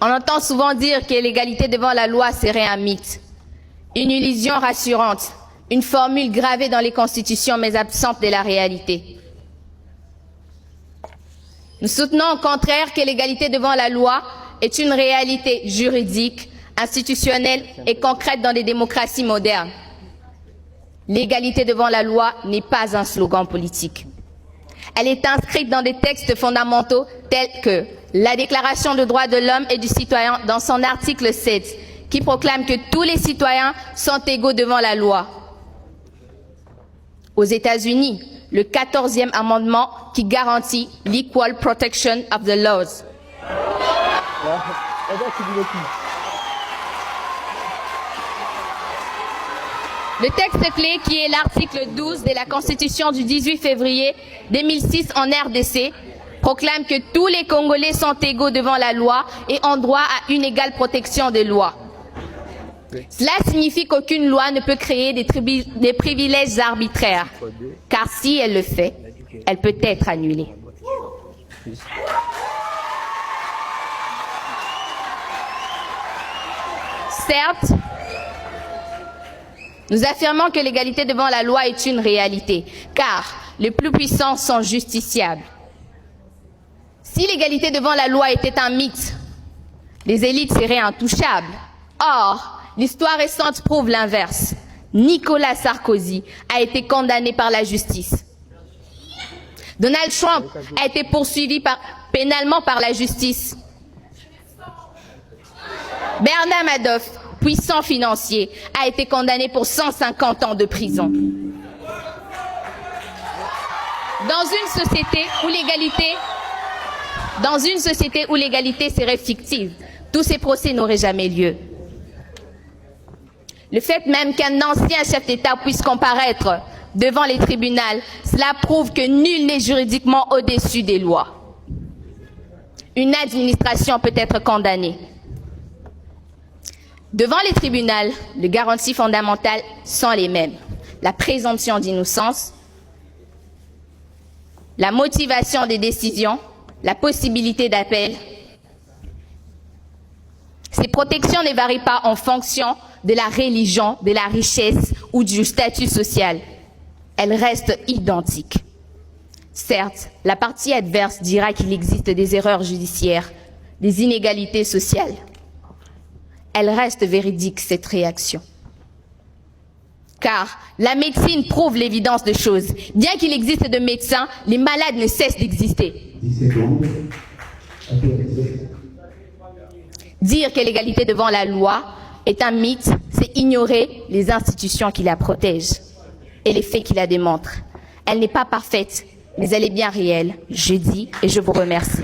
On entend souvent dire que l'égalité devant la loi serait un mythe, une illusion rassurante, une formule gravée dans les constitutions mais absente de la réalité. Nous soutenons au contraire que l'égalité devant la loi est une réalité juridique, institutionnelle et concrète dans les démocraties modernes. L'égalité devant la loi n'est pas un slogan politique. Elle est inscrite dans des textes fondamentaux tels que la Déclaration des droits de l'homme et du citoyen dans son article 7, qui proclame que tous les citoyens sont égaux devant la loi. Aux États-Unis, le 14e amendement qui garantit l'Equal Protection of the Laws. Le texte clé, qui est l'article 12 de la Constitution du 18 février 2006 en RDC, proclame que tous les Congolais sont égaux devant la loi et ont droit à une égale protection des lois. Cela signifie qu'aucune loi ne peut créer des privilèges arbitraires, car si elle le fait, elle peut être annulée. Certes, nous affirmons que l'égalité devant la loi est une réalité, car les plus puissants sont justiciables. Si l'égalité devant la loi était un mythe, les élites seraient intouchables. Or, l'histoire récente prouve l'inverse. Nicolas Sarkozy a été condamné par la justice. Donald Trump a été poursuivi pénalement par la justice. Bernard Madoff, puissant financier, a été condamné pour 150 ans de prison. Dans une société où l'égalité serait fictive, tous ces procès n'auraient jamais lieu. Le fait même qu'un ancien chef d'État puisse comparaître devant les tribunaux, cela prouve que nul n'est juridiquement au-dessus des lois. Une administration peut être condamnée. Devant les tribunaux, les garanties fondamentales sont les mêmes. La présomption d'innocence, la motivation des décisions, la possibilité d'appel. Ces protections ne varient pas en fonction de la religion, de la richesse ou du statut social. Elles restent identiques. Certes, la partie adverse dira qu'il existe des erreurs judiciaires, des inégalités sociales. Elle reste véridique, cette réaction. Car la médecine prouve l'évidence de choses. Bien qu'il existe de médecins, les malades ne cessent d'exister. 10 secondes. Dire que l'égalité devant la loi est un mythe, c'est ignorer les institutions qui la protègent et les faits qui la démontrent. Elle n'est pas parfaite, mais elle est bien réelle. Je dis et je vous remercie.